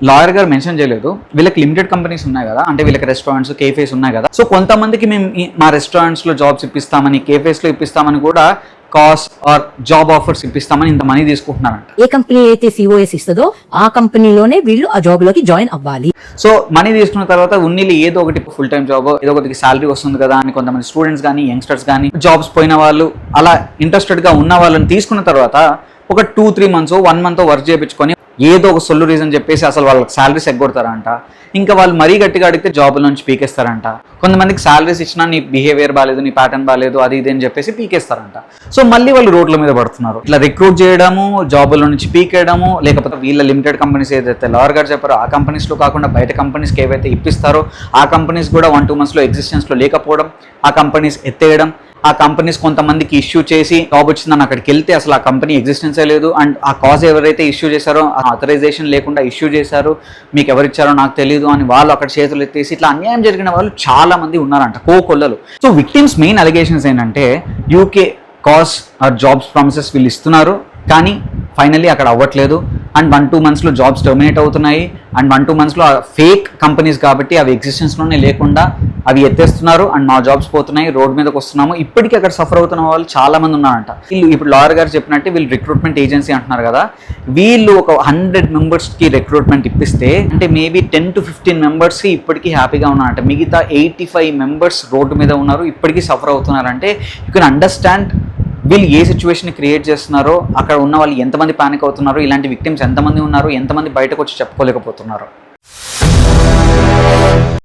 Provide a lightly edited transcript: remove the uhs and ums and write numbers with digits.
Lawyer గారు mention చేయలేదు, వీళ్ళకి లిమిటెడ్ కంపెనీస్ ఉన్నాయి కదా, అంటే వీళ్ళకి రెస్టారెంట్స్ కేఫేస్ ఉన్నాయి కదా, సో కొంతమందికి మేము మా రెస్టారెంట్స్ లో జాబ్స్ ఇప్పిస్తామని, కేఫేస్ లో ఇప్పిస్తామని కూడా కాస్ట్ ఆర్ జాబ్ ఆఫర్స్ ఇప్పిస్తామని ఇంత మనీ తీసుకుంటున్నారంట. ఏ కంపెనీ అయితే సిఓఎస్ ఇస్తుందో ఆ కంపెనీలోనే వీళ్ళు ఆ జాబ్ లోకి జాయిన్ అవ్వాలి. సో మనీ తీసుకున్న తర్వాత ఉన్నీళ్ళు ఏదో ఒకటి ఫుల్ టైం జాబ్, ఏదో ఒకటి సాలరీ వస్తుంది కదా అని కొంతమంది స్టూడెంట్స్ కానీ యంగ్స్టర్స్ కానీ జాబ్స్ పోయిన వాళ్ళు అలా ఇంట్రెస్టెడ్ గా ఉన్న వాళ్ళని తీసుకున్న తర్వాత ఒక 2-3 months 1 month వర్క్ చేయించుకొని ఏదో ఒక సొల్లు రీజన్ చెప్పేసి అసలు వాళ్ళకి శాలరీస్ ఎగ్గొడతారంట. ఇంకా వాళ్ళు మరీ గట్టిగా అడిగితే జాబ్ నుంచి పీకేస్తారంట. కొంతమందికి శాలరీస్ ఇచ్చినా నీ బిహేవియర్ బాగాలేదు, నీ ప్యాటర్న్ బాగాలేదు, అది ఇది అని చెప్పేసి పీకేస్తారంట. సో మళ్ళీ వాళ్ళు రోడ్ల మీద పడుతున్నారు. ఇట్లా రిక్రూట్ చేయడము, జాబుల నుంచి పీకేయడము, లేకపోతే వీళ్ళ లిమిటెడ్ కంపెనీస్ ఏదైతే లాయర్ గారు చెప్పారో ఆ కంపెనీస్లో కాకుండా బయట కంపెనీస్కి ఏవైతే ఇప్పిస్తారో ఆ కంపెనీస్ కూడా 1-2 months ఎగ్జిస్టెన్స్లో లేకపోవడం, ఆ కంపెనీస్ ఎత్తేయడం, ఆ కంపెనీస్ కొంతమందికి ఇష్యూ చేసి జాబ్ వచ్చిందని అక్కడికి వెళ్తే అసలు ఆ కంపెనీ ఎగ్జిస్టెన్సే లేదు, అండ్ ఆ కాజ్ ఎవరైతే ఇష్యూ చేశారో ఆథరైజేషన్ లేకుండా ఇష్యూ చేశారు, మీకు ఎవరిచ్చారో నాకు తెలియదు అని వాళ్ళు అక్కడ చేతులు ఎత్తేసి ఇట్లా అన్యాయం జరిగిన వాళ్ళు చాలా మంది ఉన్నారంట, కోకొల్లలు. సో విక్టిమ్స్ మెయిన్ అలిగేషన్స్ ఏంటంటే UK cause are jobs promises వీళ్ళు ఇస్తున్నారు, కానీ ఫైనల్లీ అక్కడ అవ్వట్లేదు, అండ్ 1-2 months జాబ్స్ టర్మినేట్ అవుతున్నాయి, అండ్ 1-2 months ఫేక్ కంపెనీస్ కాబట్టి అవి ఎగ్జిస్టెన్స్లోనే లేకుండా అవి ఎత్తేస్తున్నారు, అండ్ మా జాబ్స్ పోతున్నాయి, రోడ్ మీదకి వస్తున్నాము. ఇప్పటికీ అక్కడ సఫర్ అవుతున్న వాళ్ళు చాలా మంది ఉన్నారంట. వీళ్ళు ఇప్పుడు లాయర్ గారు చెప్పినట్టు వీళ్ళు రిక్రూట్మెంట్ ఏజెన్సీ అంటున్నారు కదా, వీళ్ళు ఒక 100 members రిక్రూట్మెంట్ ఇప్పిస్తే అంటే మేబీ 10-15 members ఇప్పటికీ హ్యాపీగా ఉన్నారంట. మిగతా 85 members రోడ్డు మీద ఉన్నారు, ఇప్పటికీ సఫర్ అవుతున్నారంటే యూ కెన్ అండర్స్టాండ్ వీళ్ళు ఏ సిచ్యువేషన్ క్రియేట్ చేస్తున్నారో, అక్కడ ఉన్న వాళ్ళు ఎంతమంది పానిక్ అవుతున్నారో, ఇలాంటి విక్టిమ్స్ ఎంతమంది ఉన్నారో, ఎంతమంది బయటకు వచ్చి చెప్పుకోలేకపోతున్నారు.